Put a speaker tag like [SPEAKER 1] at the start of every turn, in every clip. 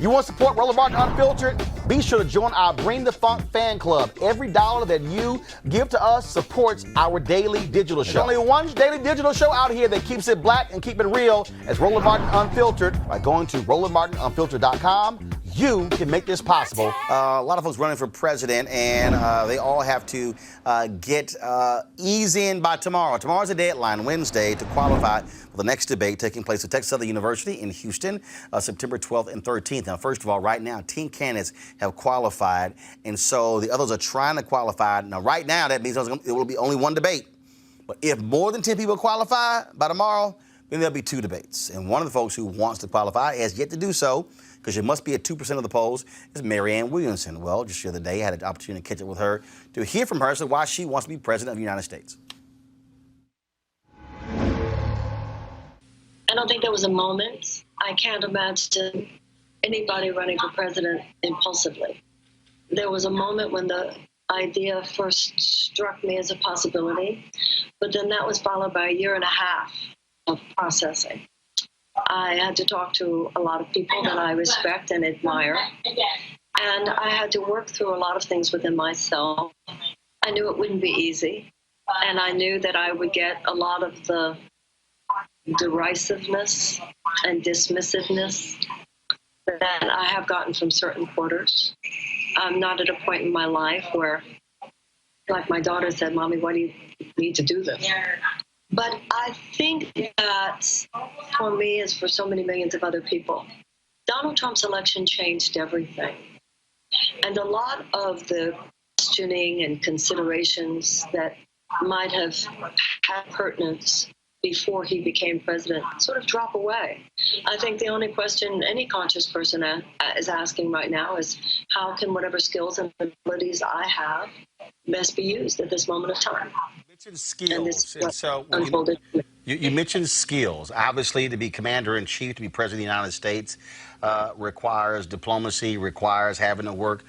[SPEAKER 1] You want to support Roland Martin Unfiltered? Be sure to join our Bring the Funk fan club. Every dollar that you give to us supports our daily digital show. There's only one daily digital show out here that keeps it black and keep it real as Roland Martin Unfiltered. By going to RolandMartinUnfiltered.com, you can make this possible. A lot of folks running for president, and they all have to get ease in by tomorrow. Tomorrow's the deadline, Wednesday, to qualify for the next debate taking place at Texas Southern University in Houston, September 12th and 13th. Now, first of all, right now, 10 candidates have qualified, and so the others are trying to qualify. Now, right now, that means it will be only one debate. But if more than 10 people qualify by tomorrow, then there'll be two debates. And one of the folks who wants to qualify has yet to do so, because it must be at 2% of the polls, is Marianne Williamson. Well, just the other day, I had an opportunity to catch up with her to hear from her as to why she wants to be president of the United States.
[SPEAKER 2] I don't think there was a moment. I can't imagine anybody running for president impulsively. There was a moment when the idea first struck me as a possibility, but then that was followed by a year and a half of processing. I had to talk to a lot of people that I respect and admire, and I had to work through a lot of things within myself. I knew it wouldn't be easy, and I knew that I would get a lot of the derisiveness and dismissiveness that I have gotten from certain quarters. I'm not at a point in my life where, like my daughter said, "Mommy, why do you need to do this?" But I think that for me, as for so many millions of other people, Donald Trump's election changed everything. And a lot of the questioning and considerations that might have had pertinence before he became president sort of drop away. I think the only question any conscious person is asking right now is, how can whatever skills and abilities I have best be used at this moment of time?
[SPEAKER 1] You mentioned skills, and so you mentioned skills. Obviously, to be commander-in-chief, to be president of the United States, requires diplomacy, requires having to work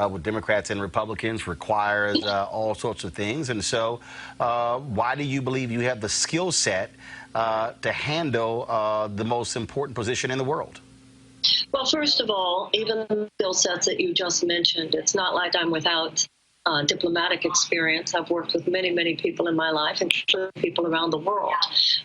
[SPEAKER 1] with Democrats and Republicans, requires all sorts of things. And so why do you believe you have the skill set to handle the most important position in the world?
[SPEAKER 2] Well, first of all, even the skill sets that you just mentioned, it's not like I'm without diplomatic experience. I've worked with many, many people in my life, including people around the world.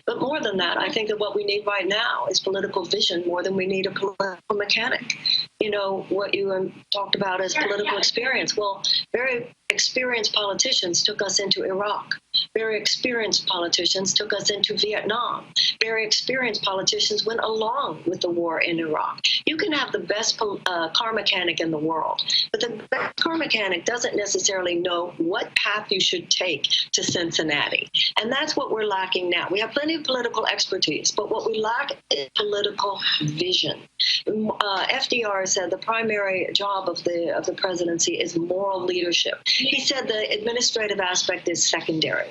[SPEAKER 2] But more than that, I think that what we need right now is political vision more than we need a political mechanic. You know, what you talked about as political experience. Well, very experienced politicians took us into Iraq. Very experienced politicians took us into Vietnam. Very experienced politicians went along with the war in Iraq. You can have the best car mechanic in the world, but the best car mechanic doesn't necessarily know what path you should take to Cincinnati. And that's what we're lacking now. We have plenty of political expertise, but what we lack is political vision. FDR said the primary job of the presidency is moral leadership. He said the administrative aspect is secondary.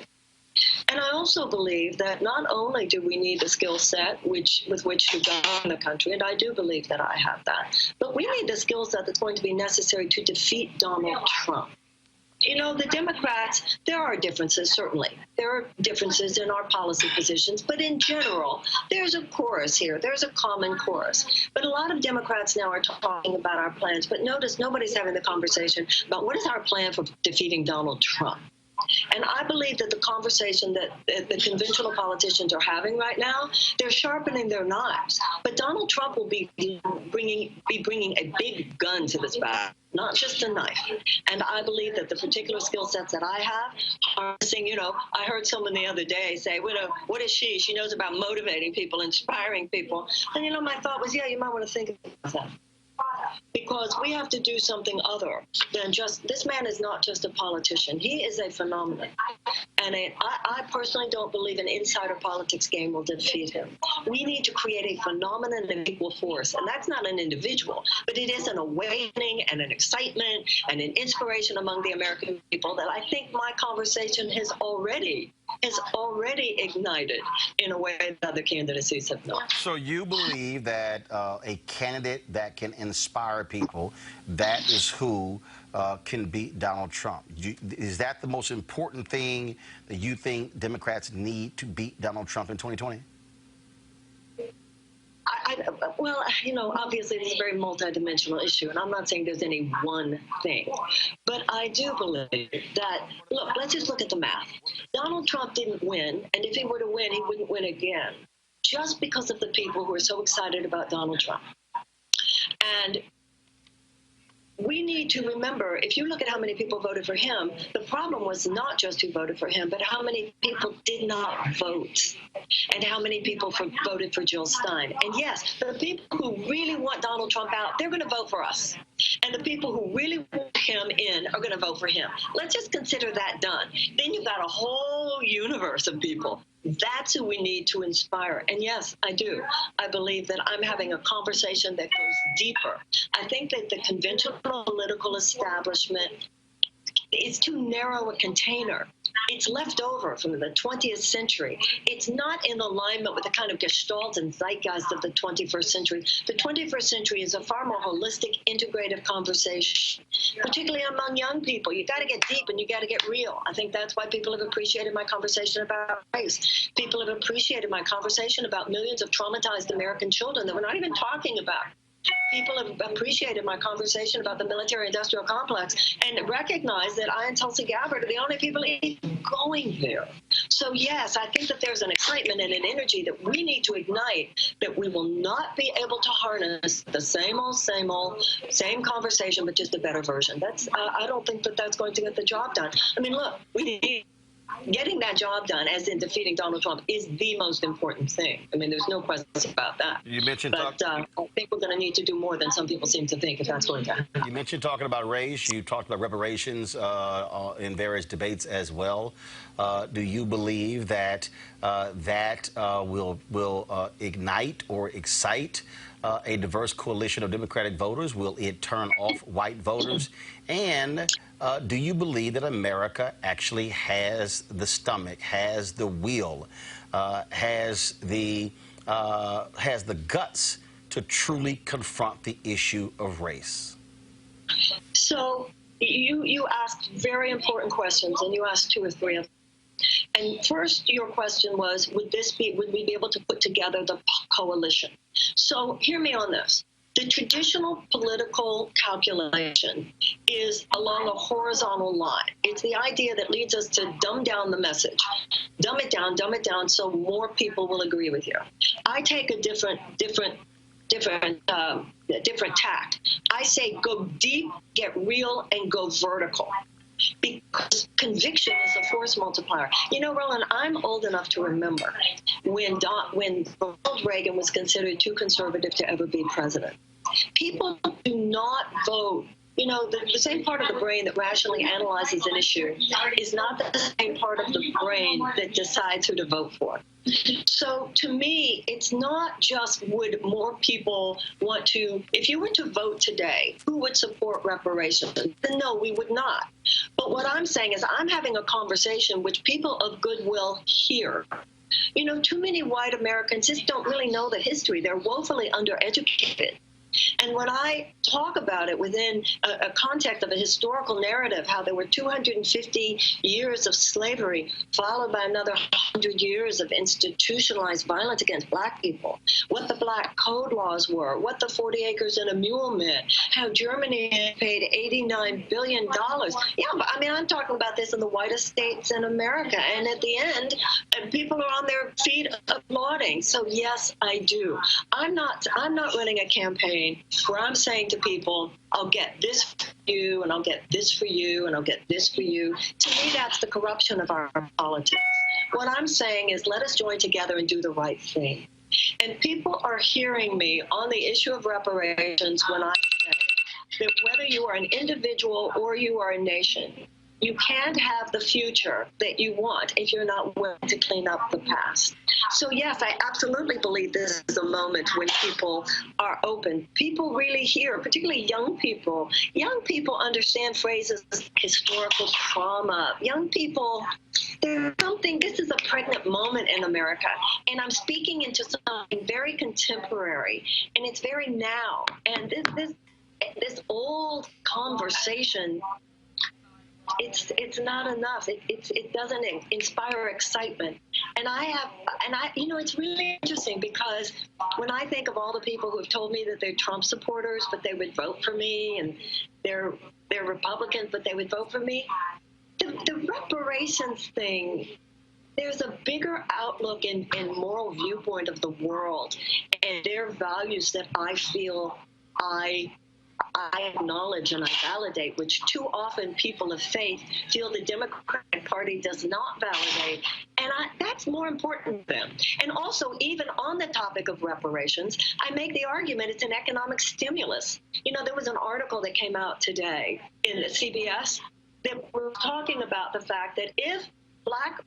[SPEAKER 2] And I also believe that not only do we need the skill set with which to govern the country, and I do believe that I have that, but we need the skill set that's going to be necessary to defeat Donald Trump. You know, the Democrats, there are differences, certainly. There are differences in our policy positions, but in general, there's a chorus here. There's a common chorus. But a lot of Democrats now are talking about our plans, but notice nobody's having the conversation about what is our plan for defeating Donald Trump. And I believe that the conversation that the conventional politicians are having right now, they're sharpening their knives. But Donald Trump will be bringing a big gun to this battle, not just a knife. And I believe that the particular skill sets that I have are saying, you know, I heard someone the other day say, what is she? She knows about motivating people, inspiring people. And, you know, my thought was, yeah, you might want to think about that. Because we have to do something other than just, this man is not just a politician. He is a phenomenon. And I personally don't believe an insider politics game will defeat him. We need to create a phenomenon of equal force. And that's not an individual, but it is an awakening and an excitement and an inspiration among the American people that I think my conversation has already ignited in a way that other candidacies have not.
[SPEAKER 1] So you believe that a candidate that can inspire people, that is who can beat Donald Trump? Is that the most important thing that you think Democrats need to beat Donald Trump in 2020?
[SPEAKER 2] Well, obviously this is a very multidimensional issue, and I'm not saying there's any one thing. But I do believe that, look, let's just look at the math. Donald Trump didn't win, and if he were to win, he wouldn't win again, just because of the people who are so excited about Donald Trump. And we need to remember, if you look at how many people voted for him, the problem was not just who voted for him, but how many people did not vote, and how many people voted for Jill Stein. And yes, the people who really want Donald Trump out, they're going to vote for us. And the people who really want him in are going to vote for him. Let's just consider that done. Then you've got a whole universe of people. That's who we need to inspire. And yes, I do. I believe that I'm having a conversation that goes deeper. I think that the conventional political establishment is too narrow a container. It's left over from the 20th century. It's not in alignment with the kind of gestalt and zeitgeist of the 21st century. The 21st century is a far more holistic, integrative conversation, particularly among young people. You got to get deep and you got to get real. I think that's why people have appreciated my conversation about race. People have appreciated my conversation about millions of traumatized American children that we're not even talking about. People have appreciated my conversation about the military-industrial complex and recognize that I and Tulsi Gabbard are the only people even going there. So, yes, I think that there's an excitement and an energy that we need to ignite that we will not be able to harness the same conversation, but just a better version. I don't think that that's going to get the job done. I mean, look, getting that job done, as in defeating Donald Trump, is the most important thing. I mean, there's no question about that.
[SPEAKER 1] You mentioned,
[SPEAKER 2] but I think we're going to need to do more than some people seem to think if that's going to happen.
[SPEAKER 1] You mentioned talking about race. You talked about reparations in various debates as well. Do you believe that that will ignite or excite a diverse coalition of Democratic voters? Will it turn off white voters? And do you believe that America actually has the stomach, has the will, has the guts to truly confront the issue of race?
[SPEAKER 2] So you asked very important questions, and you asked two or three of them. And first, your question was, would we be able to put together the coalition? So hear me on this. The traditional political calculation is along a horizontal line. It's the idea that leads us to dumb down the message. Dumb it down so more people will agree with you. I take a different tack. I say go deep, get real, and go vertical. Because conviction is a force multiplier. You know, Roland, I'm old enough to remember when Ronald Reagan was considered too conservative to ever be president. People do not vote. You know, the same part of the brain that rationally analyzes an issue is not the same part of the brain that decides who to vote for. So to me, it's not just would more people want to, if you were to vote today, who would support reparations? No, we would not. But what I'm saying is I'm having a conversation which people of goodwill hear. You know, too many white Americans just don't really know the history. They're woefully undereducated. And when I talk about it within a context of a historical narrative, how there were 250 years of slavery, followed by another 100 years of institutionalized violence against black people, what the black code laws were, what the 40 acres and a mule meant, how Germany paid $89 billion. Yeah, but I mean, I'm talking about this in the whitest states in America. And at the end, people are on their feet applauding. So yes, I do. I'm not running a campaign where I'm saying to people, I'll get this for you, and I'll get this for you, and I'll get this for you. To me, that's the corruption of our politics. What I'm saying is let us join together and do the right thing. And people are hearing me on the issue of reparations when I say that whether you are an individual or you are a nation, you can't have the future that you want if you're not willing to clean up the past. So yes, I absolutely believe this is a moment when people are open. People really hear, particularly young people. Young people understand phrases like historical trauma. Young people, there's something, this is a pregnant moment in America. And I'm speaking into something very contemporary, and it's very now. And this old conversation, it's not enough. It doesn't inspire excitement. You know, it's really interesting because when I think of all the people who have told me that they're Trump supporters, but they would vote for me, and they're Republicans, but they would vote for me, the reparations thing, there's a bigger outlook and moral viewpoint of the world and their values that I feel I acknowledge and I validate, which too often people of faith feel the Democratic Party does not validate. And that's more important to them. And also, even on the topic of reparations, I make the argument it's an economic stimulus. You know, there was an article that came out today in CBS that was talking about the fact that if Black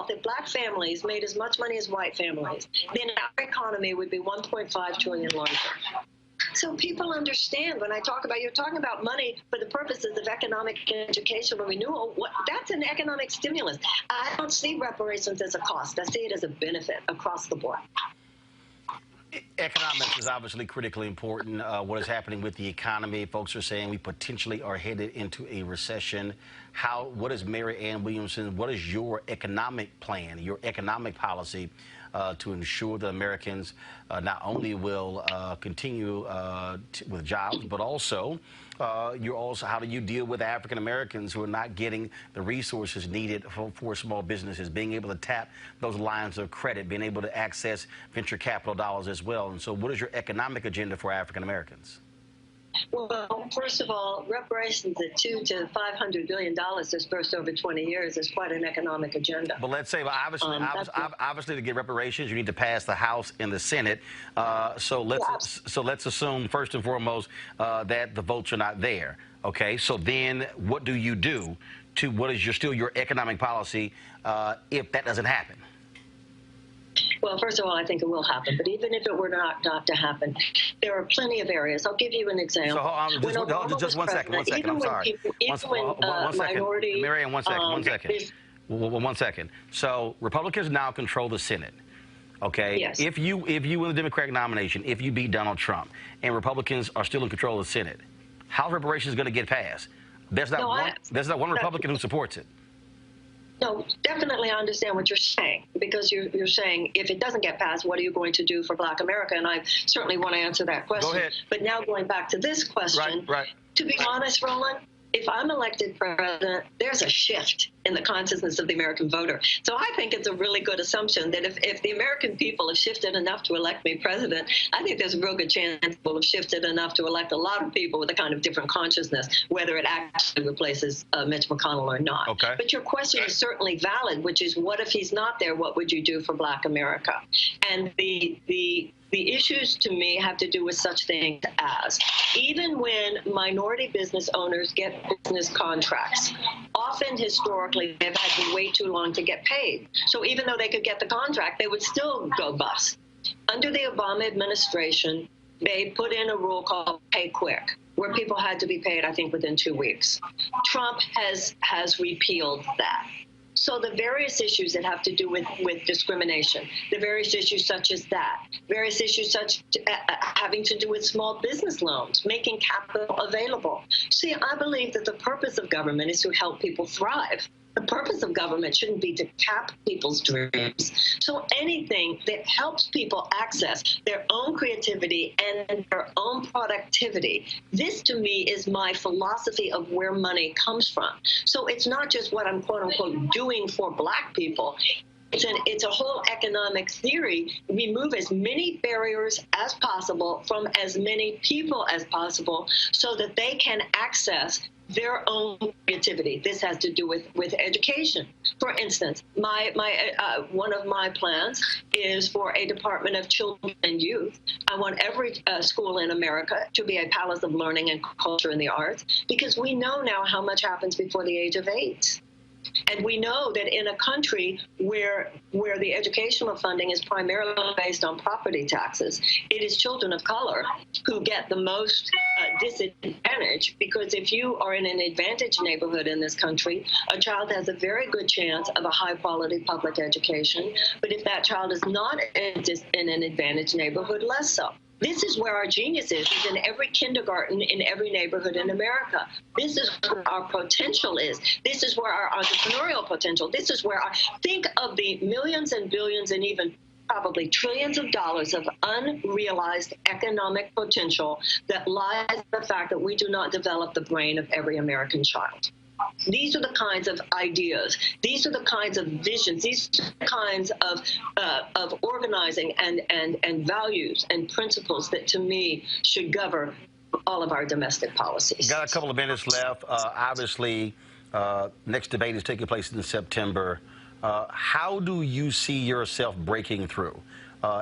[SPEAKER 2] if Black families made as much money as white families, then our economy would be 1.5 trillion larger. So people understand when I talk about, you're talking about money for the purposes of economic and educational renewal. That's an economic stimulus. I don't see reparations as a cost. I see it as a benefit across the board.
[SPEAKER 1] Economics is obviously critically important. What is happening with the economy? Folks are saying we potentially are headed into a recession. What is Marianne Williamson? What is your economic plan, your economic policy to ensure that Americans not only will continue with jobs, but also how do you deal with African Americans who are not getting the resources needed for small businesses, being able to tap those lines of credit, being able to access venture capital dollars as well? And so what is your economic agenda for African Americans?
[SPEAKER 2] Well, first of all, reparations at $200 to $500 billion dispersed over 20 years is quite an economic agenda.
[SPEAKER 1] But let's say, obviously, to get reparations, you need to pass the House and the Senate. So let's assume first and foremost that the votes are not there. Okay, so then what do you do what is still your economic policy if that doesn't happen?
[SPEAKER 2] Well, first of all, I think it will happen. But even if it were not to happen, there are plenty of areas. I'll give you an example.
[SPEAKER 1] So just one second. I'm sorry. Marianne, one second. So Republicans now control the Senate. Okay.
[SPEAKER 2] Yes.
[SPEAKER 1] If you win the Democratic nomination, if you beat Donald Trump, and Republicans are still in control of the Senate, how's reparations going to get passed? There's not one Republican who supports it.
[SPEAKER 2] No, definitely I understand what you're saying, because you're saying if it doesn't get passed, what are you going to do for Black America? And I certainly want to answer that question.
[SPEAKER 1] Go ahead.
[SPEAKER 2] But now going back to this question, to be honest, Roland, if I'm elected president, there's a shift in the consciousness of the American voter. So I think it's a really good assumption that if the American people have shifted enough to elect me president, I think there's a real good chance we'll have shifted enough to elect a lot of people with a kind of different consciousness, whether it actually replaces Mitch McConnell or not.
[SPEAKER 1] Okay.
[SPEAKER 2] But your question is certainly valid, which is, what if he's not there? What would you do for Black America? And the issues to me have to do with such things as, even when minority business owners get business contracts, often historically they've had to wait too long to get paid. So even though they could get the contract, they would still go bust. Under the Obama administration, they put in a rule called Pay Quick, where people had to be paid, I think, within 2 weeks. Trump has repealed that. So the various issues that have to do with discrimination, the various issues such as that, various issues such having to do with small business loans, making capital available. See, I believe that the purpose of government is to help people thrive. The purpose of government shouldn't be to cap people's dreams. So anything that helps people access their own creativity and their own productivity, this to me is my philosophy of where money comes from. So it's not just what I'm quote unquote doing for Black people. It's a whole economic theory. Remove as many barriers as possible from as many people as possible so that they can access their own creativity. This has to do with education. For instance, one of my plans is for a Department of Children and Youth. I want every school in America to be a palace of learning and culture and the arts, because we know now how much happens before the age of 8. And we know that in a country where the educational funding is primarily based on property taxes, it is children of color who get the most disadvantage, because if you are in an advantaged neighborhood in this country, a child has a very good chance of a high-quality public education. But if that child is not in an advantaged neighborhood, less so. This is where our genius is in every kindergarten, in every neighborhood in America. This is where our potential is. This is where our entrepreneurial potential, this is where think of the millions and billions and even probably trillions of dollars of unrealized economic potential that lies in the fact that we do not develop the brain of every American child. These are the kinds of ideas. These are the kinds of visions. These are the kinds of organizing and values and principles that, to me, should govern all of our domestic policies.
[SPEAKER 1] Got a couple of minutes left. Obviously, next debate is taking place in September. How do you see yourself breaking through?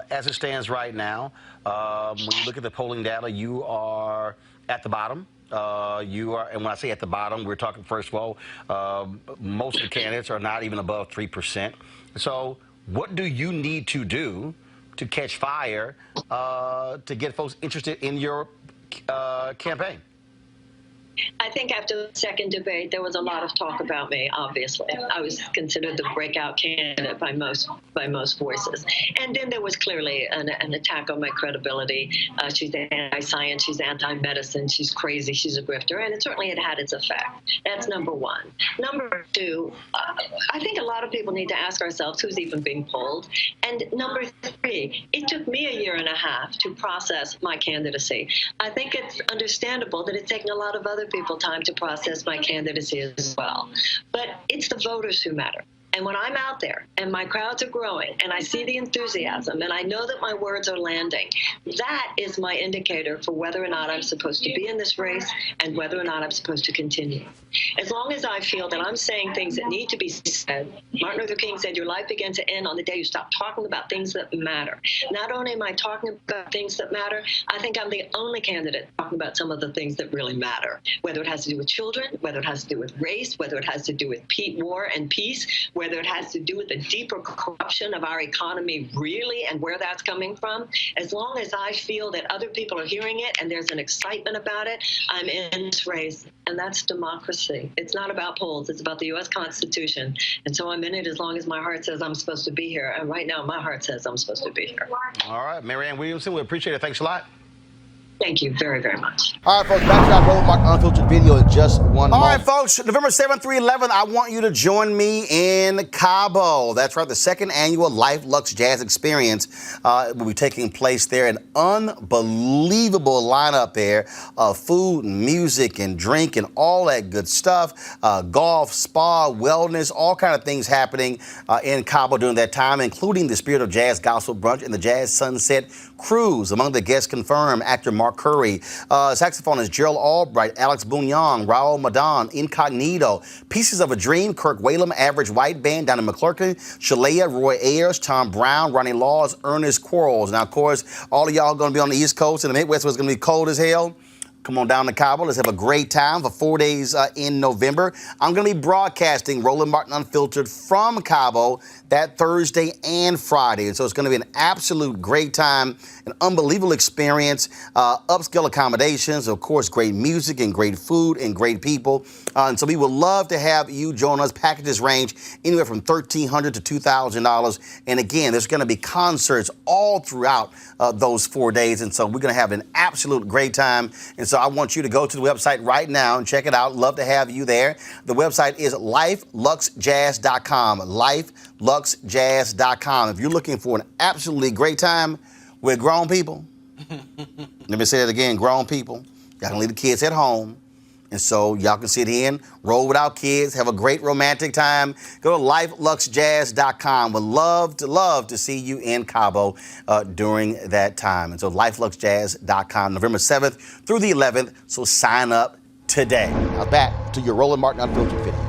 [SPEAKER 1] As it stands right now, when you look at the polling data, you are at the bottom. And when I say at the bottom, we're talking, first of all, most of the candidates are not even above 3%. So what do you need to do to catch fire to get folks interested in your campaign?
[SPEAKER 2] I think after the second debate, there was a lot of talk about me, obviously. I was considered the breakout candidate by most voices. And then there was clearly an attack on my credibility. She's anti-science, she's anti-medicine, she's crazy, she's a grifter, and it had its effect. That's number one. Number two, I think a lot of people need to ask ourselves who's even being polled. And number three, it took me a year and a half to process my candidacy. I think it's understandable that it's taken a lot of other people time to process my candidacy as well. But it's the voters who matter. And when I'm out there and my crowds are growing and I see the enthusiasm and I know that my words are landing, that is my indicator for whether or not I'm supposed to be in this race and whether or not I'm supposed to continue. As long as I feel that I'm saying things that need to be said, Martin Luther King said, your life begins to end on the day you stop talking about things that matter. Not only am I talking about things that matter, I think I'm the only candidate talking about some of the things that really matter, whether it has to do with children, whether it has to do with race, whether it has to do with war and peace, whether it has to do with the deeper corruption of our economy really and where that's coming from. As long as I feel that other people are hearing it and there's an excitement about it, I'm in this race. And that's democracy. It's not about polls. It's about the U.S. Constitution. And so I'm in it as long as my heart says I'm supposed to be here. And right now, my heart says I'm supposed to be here.
[SPEAKER 1] All right. Marianne Williamson, we appreciate it. Thanks a lot.
[SPEAKER 2] Thank you very, very much.
[SPEAKER 1] All right, folks, back to our Roland Martin Unfiltered video in just one moment. All right, folks, November 7th through 11th, I want you to join me in Cabo. That's right, the second annual Life Luxe Jazz Experience will be taking place there. An unbelievable lineup there of food and music and drink and all that good stuff. Golf, spa, wellness, all kind of things happening in Cabo during that time, including the Spirit of Jazz Gospel Brunch and the Jazz Sunset Cruise. Among the guests confirmed, actor Mark Curry, saxophonist Gerald Albright, Alex Bouillon, Raul Madon, Incognito, Pieces of a Dream, Kirk Whalum, Average White Band, Donna McClurkin, Shalea, Roy Ayers, Tom Brown, Ronnie Laws, Ernest Quarles. Now, of course, all of y'all going to be on the East Coast and the Midwest where it's going to be cold as hell. Come on down to Cabo. Let's have a great time for 4 days in November. I'm going to be broadcasting Roland Martin Unfiltered from Cabo that Thursday and Friday. And so it's going to be an absolute great time, an unbelievable experience, upscale accommodations, of course, great music and great food and great people. And so we would love to have you join us. Packages range anywhere from $1,300 to $2,000. And again, there's going to be concerts all throughout those 4 days. And so we're going to have an absolute great time. And so I want you to go to the website right now and check it out. Love to have you there. The website is lifeluxejazz.com, lifeluxejazz.com. If you're looking for an absolutely great time with grown people, let me say that again, grown people, y'all can leave the kids at home. And so y'all can sit in, roll without kids, have a great romantic time. Go to lifeluxejazz.com. Would love to see you in Cabo during that time. And so lifeluxejazz.com, November 7th through the 11th. So sign up today. Now back to your Roland Martin Unfiltered video.